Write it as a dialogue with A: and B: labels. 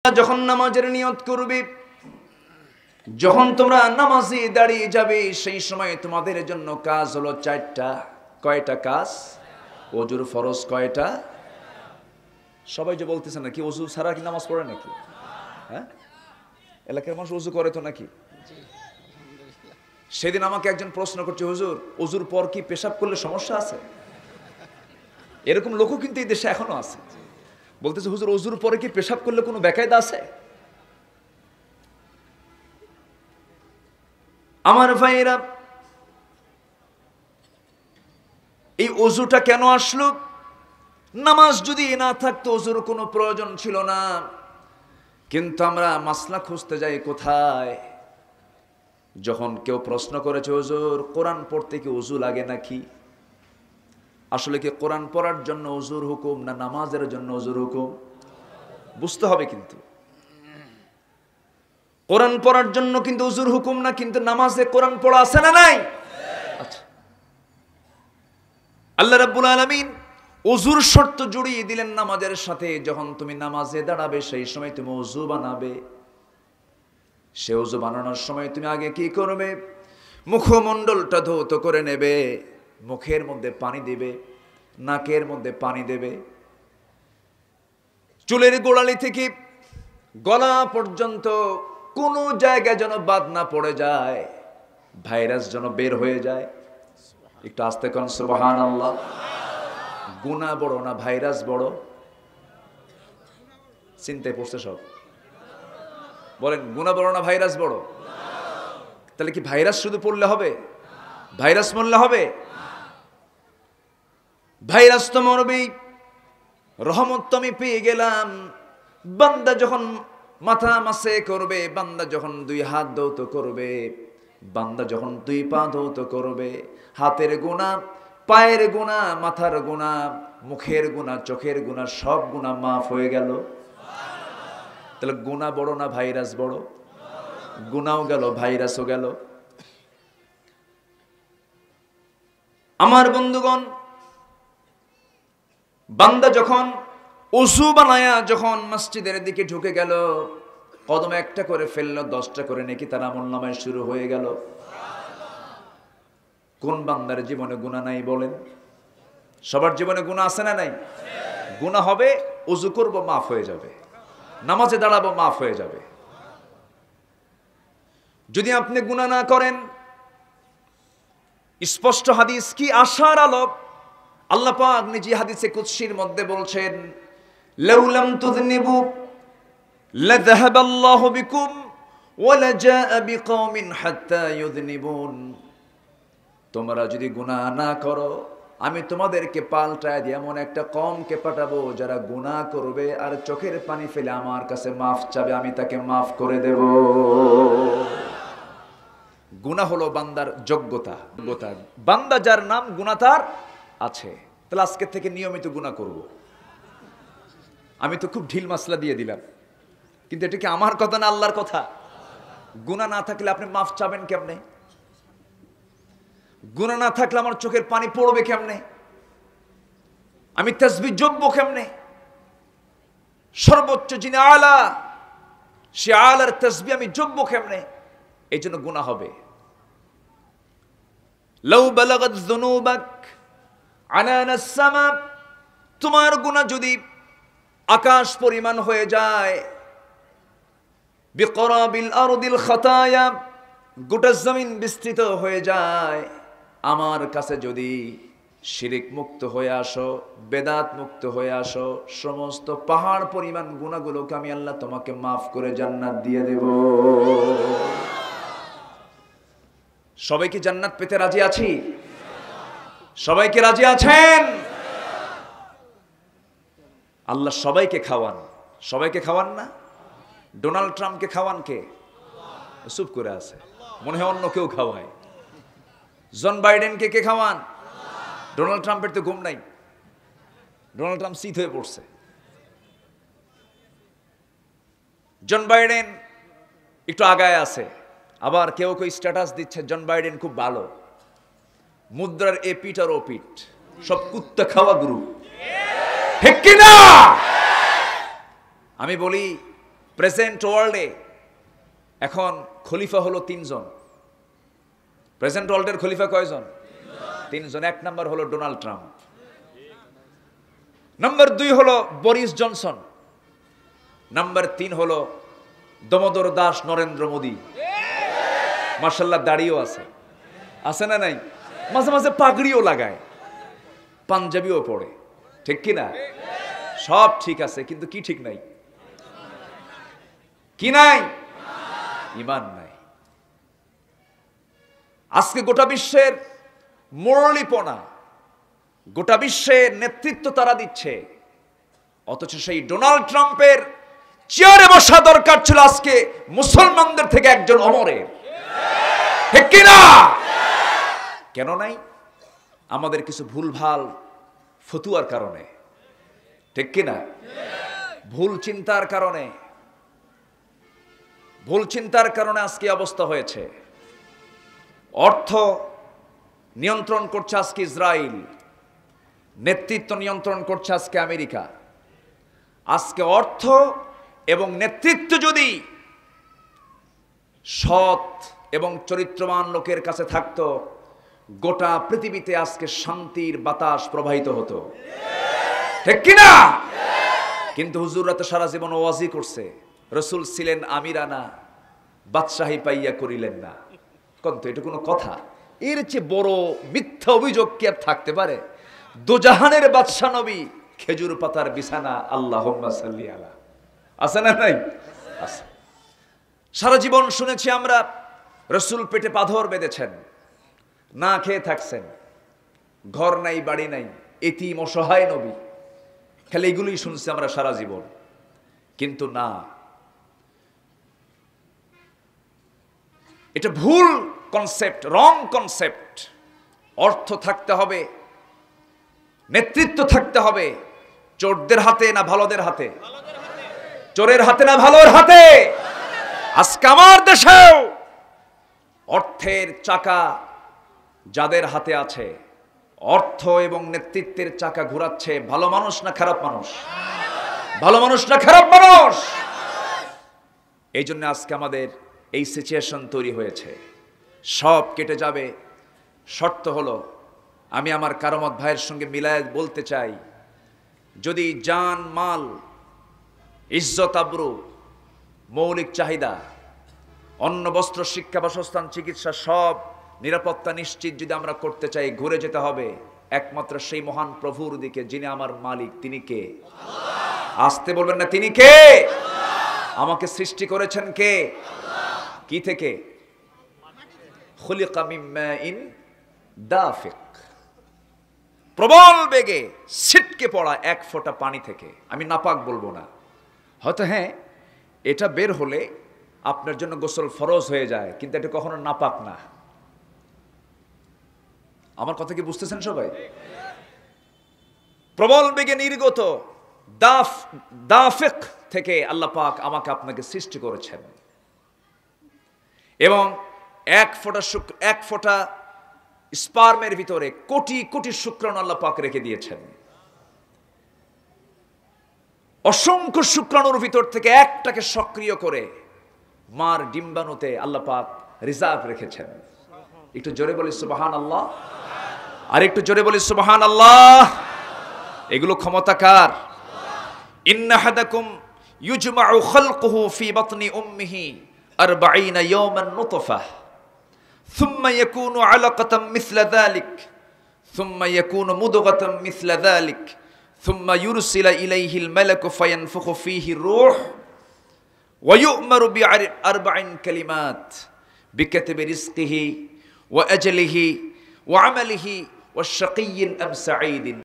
A: যখন নামাজের নিয়ত করবে, যখন তোমরা নামাজে দাঁড়িয়ে যাবে, সেই সময় তোমাদের জন্য কাজ হলো চারটা। কয়টা কাজ? ওযুর ফরজ কয়টা? সবাই যে বলতেছে নাকি ওযু ছাড়া কি নামাজ পড়ে নাকি? হ্যাঁ, এলাকার মানুষ ওযু করে তো নাকি? সেদিন আমাকে একজন প্রশ্ন করছে, হুজুর ওযুর পর কি পেশাব করলে সমস্যা আছে? এরকম লোকও কিন্তু এই দেশে এখনো আছে। বলতেছে, হুজুর ওযুর পরে কি পেশাব করলে কোনো বেকায়দা আছে? আমার ভাইয়েরা, এই ওযুটা কেন আসলো? নামাজ যদি না থাকতো ওযুর কোনো প্রয়োজন ছিল না। কিন্তু আমরা মাসলা খুঁজতে যাই কোথায়? যখন কেউ প্রশ্ন করেছে, হুজুর কোরআন পড়তে কি ওযু লাগে নাকি? আসলে কি কোরআন পড়ার জন্য ওযুর হুকুম না নামাজের জন্য ওযুর হুকুম? বুঝতে হবে। কিন্তু কোরআন পড়ার জন্য কিন্তু ওযুর হুকুম না, কিন্তু নামাজে কোরআন পড়া আছে না নাই? আচ্ছা, আল্লাহ রাব্বুল আলামিন ওযুর শর্ত জড়িয়ে দিলেন নামাজের সাথে। যখন তুমি নামাজে দাঁড়াবে সেই সময় তুমি ওযু বানাবে। সে ওযু বানানোর সময় তুমি আগে কি করবে? মুখমণ্ডলটা ধৌত করে নেবে, মুখের মধ্যে পানি দিবে, নাকের মধ্যে পানি দেবে, চুলের গোড়ালি থেকে গলা পর্যন্ত কোনো জায়গায় যেন বাদ না পড়ে যায়, ভাইরাস যেন বের হয়ে যায়। একটু আস্তে কোন সুবহানাল্লাহ। গুনাহ বড় না ভাইরাস বড়? চিন্তায় পড়ছে সব। বলেন, গুনাহ বড় না ভাইরাস বড়? তাহলে কি ভাইরাস শুধু পড়লে হবে? ভাইরাস মরলে হবে? ভাইরাস তো মরবেই। রহমত তো আমি পেয়ে গেলাম। বান্দা যখন মাথা মাসে করবে, বান্দা যখন দুই হাত ধৌত করবে, বান্দা যখন দুই পা ধৌত করবে, হাতের গুনাহ, পায়ের গুনাহ, মাথার গুনাহ, মুখের গুনাহ, চোখের গুনাহ, সব গুনাহ মাফ হয়ে গেল। তাহলে গুনাহ বড় না ভাইরাস বড়? গুনাহও গেল, ভাইরাসও গেল। আমার বন্ধুগণ, বান্দা যখন ওযু বানায়া যখন মসজিদের দিকে ঢুকে গেল, কদম একটা করে ফেললো, 10টা করে নেকি তার আমলনামায় শুরু হয়ে গেল। কোন বান্দার জীবনে গুনাহ নাই বলেন? সবার জীবনে গুনাহ আছে না নাই? গুনাহ হবে, ওযু করব মাফ হয়ে যাবে, নামাজে দাঁড়াবো মাফ হয়ে যাবে। যদি আপনি গুনাহ না করেন, স্পষ্ট হাদিস কি আশার আলো। আল্লাহ পাক নিজে হাদিসে কুদসির মধ্যে বলছেন, লাউ লাম তুযনিবু লাযাহাবাল্লাহু বিকুম ওয়া লাজাআ বিকওমিন হাত্তা ইউযনিবুন। তোমরা যদি গুনাহ না করো, আমি তোমাদেরকে পাল্টায় দিয়ে এমন একটা কওমকে পাঠাবো যারা গুনাহ করবে আর চোখের পানি ফেলে আমার কাছে মাফ চাবে, আমি তাকে মাফ করে দেব। গুনাহ হলো বান্দার যোগ্যতা। বান্দা যার নাম গুনাহ তার আছে। তাহলে আজকে থেকে নিয়মিত গুনাহ করব। আমি তো খুব ঢিল মাসলা দিয়ে দিলাম, কিন্তু এটা কি আমার কথা না আল্লাহর কথা? গুনাহ না থাকলে আপনি মাফ চাবেন কেমনে? গুনাহ না থাকলে আমার চোখের পানি পড়বে কেমনে? আমি তাসবিহ জপবো কেমনে? সর্বোচ্চ যিনি আলা, সে আলার তাসবিহ আমি জপবো কেমনে? এই জন্য গুনাহ হবে। লাউ বালাগাত যুনুবাক আনানাস সামা, তোমার গুনাহ যদি আকাশ পরিমাণ হয়ে যায়, বিকরাবিল আরদিল খাতায়া, গোটা জমিন বিস্তৃত হয়ে যায়, আমার কাছে যদি শিরিক মুক্ত হয়ে আসো, বেদাত মুক্ত হয়ে আসো, সমস্ত পাহাড় পরিমাণ গুনাহগুলোকে আমি আল্লাহ তোমাকে মাফ করে জান্নাত দিয়ে দেব। সবাই কি জান্নাত পেতে রাজি আছি? সবাই কি রাজি আছেন? আল্লাহ সবাইকে খাওয়ান। সবাইকে খাওয়ান না? ডোনাল্ড ট্রাম্পকে খাওয়ান কে? চুপ করে আছে, মনে হয় অন্য কেউ খাওয়ায়। জন বাইডেনকে কে খাওয়ান? ডোনাল্ড ট্রাম্পের তো ঘুম নাই, ডোনাল্ড ট্রাম্প শীত হয়ে পড়ছে। জন বাইডেন একটু আগায় আছে, আবার কেউ কেউ স্ট্যাটাস দিচ্ছে জন বাইডেন খুব ভালো। মুদ্রার এ পিঠ আর ও পিঠ, সব কুত্তা খাওয়া গ্রুপ, ঠিক কিনা? আমি বলি প্রেজেন্ট ওয়ার্ল্ডে এখন খলিফা হলো 3 জন। প্রেজেন্ট ওয়ার্ল্ডের খলিফা কয়জন? 3 জন। 1 নম্বর হলো ডোনাল্ড ট্রাম্প, নাম্বার 2 হলো বরিস জনসন, নাম্বার 3 হলো দমোদর দাস নরেন্দ্র মোদী। মাশাআল্লাহ দাড়িও আছে, আছে না নাই? মাঝে মাঝে পাগড়িও লাগায়, পাঞ্জাবিও পড়ে, ঠিক কি না? সব ঠিক আছে, কিন্তু কি ঠিক নাই? কি নাই? ঈমান নাই। আজকে গোটা বিশ্বের মুরলীপনা, গোটা বিশ্বের নেতৃত্ব তারা দিচ্ছে, অথচ সেই ডোনাল্ড ট্রাম্পের চেয়ারে বসা দরকার ছিল আজকে মুসলমানদের থেকে একজন অমরের, ঠিক কি না? কেন নাই? আমাদের কিছু ভুলভাল ফতুয়ার কারণে, ঠিক কি না? ভুল চিন্তার কারণে, ভুল চিন্তার কারণে আজকে অবস্থা হয়েছে। অর্থ নিয়ন্ত্রণ করছে আজকে ইসরায়েল, নেতৃত্ব নিয়ন্ত্রণ করছে আজকে আমেরিকা। আজকে অর্থ এবং নেতৃত্ব যদি সৎ এবং চরিত্রবান লোকের কাছে থাকতো, গোটা পৃথিবীতে আজকে শান্তির বাতাস প্রবাহিত হতো, ঠিক কি না? কিন্তু হুজুররা তো সারা জীবন ওয়াজি করছে, রসুল ছিলেন আমিরানা, বাদশাহী পাইয়া করিলেন না। কিন্তু এটা কোনো কথা? এর চেয়ে বড় মিথ্যা অভিযোগ কি আর থাকতে পারে? দোজাহানের বাদশা নবী, খেজুর পাতার বিছানা, আল্লাহুম্মা সাল্লি আলা, আছে না নাই? আছে। সারা জীবন শুনেছি আমরা রসুল পেটে পাথর বেঁধেছেন, না খেয়ে থাকছেন, ঘর নাই বাড়ি নাই, এতিম অসহায় নবী, খালি এগুলোই শুনছি আমরা সারা জীবন। কিন্তু না, এটা ভুল কনসেপ্ট, রং কনসেপ্ট। অর্থ থাকতে হবে, নেতৃত্ব থাকতে হবে, চোরদের হাতে না ভালোদের হাতে? চোরের হাতে না ভালোর হাতে? আজকে আমার দেশেও অর্থের চাকা যাদের হাতে আছে, অর্থ এবং নেতৃত্বের চাকা ঘোরাচ্ছে ভালো মানুষ না খারাপ মানুষ? ভালো মানুষ না খারাপ মানুষ? এই জন্য আজকে আমাদের এই সিচুয়েশন তৈরি হয়েছে। সব কেটে যাবে, শর্ত হলো, আমি আমার কারামত ভাইয়ের সঙ্গে মিলায় বলতে চাই, যদি জান মাল ইজ্জত আবরু মৌলিক চাহিদা, অন্ন বস্ত্র শিক্ষা বাসস্থান চিকিৎসা সব নিরাপত্তা নিশ্চিত যদি আমরা করতে চাই, ঘুরে যেতে হবে একমাত্র সেই মহান প্রভুর দিকে, যিনি আমার মালিক। তিনি কে? আসতে বলবেন না, তিনি কে? আমাকে সৃষ্টি করেছেন কে? কি থেকে? খুলিকা মিন মাইন দাফিক, প্রবল বেগে ছিটকে পড়া এক ফোঁটা পানি থেকে। আমি নাপাক বলবো না, হয়তো হ্যাঁ এটা বের হলে আপনার জন্য গোসল ফরজ হয়ে যায়, কিন্তু এটা কখনো নাপাক না। আমার কথা কি বুঝতেছেন সবাই? প্রবল বেগে নির্গত দাফিক থেকে আল্লাহ পাক আমাকে আপনাকে সৃষ্টি করেছেন, এবং এক ফোঁটা স্পার্মের ভিতরে কোটি কোটি শুক্রাণু আল্লাহ পাক রেখে দিয়েছেন। অসংখ্য শুক্রাণুর ভিতর থেকে একটাকে সক্রিয় করে মার ডিম্বাণুতে আল্লাহ পাক রিজার্ভ রেখেছেন। একটু জোরে বলি সুবহানাল্লাহ, আর একটু জোরে বলি সুবহানাল্লাহ। এগুলো ক্ষমতা কার? ইন্না হাদাকুম ইউজমাউ খালকুহু ফি বাতনি উম্মিহি 40 ইয়াওমান নুতফা সুম্মা ইয়াকুনু আলাকাতাম মিসলা যালিক সুম্মা ইয়াকুনু মুদগাতাম মিসলা যালিক সুম্মা ইউরসিলা ইলাইহিল মালাকু ফায়ানফুখু ফীহি রূহ ওয়া ইউ'মারু বিআরবা'in কালিমাত বিকাতবি রিজকিহি ওয়া আজলিহি ওয়া আমালিহি ওয়া শাকিয়্যিন আম সাঈদিন।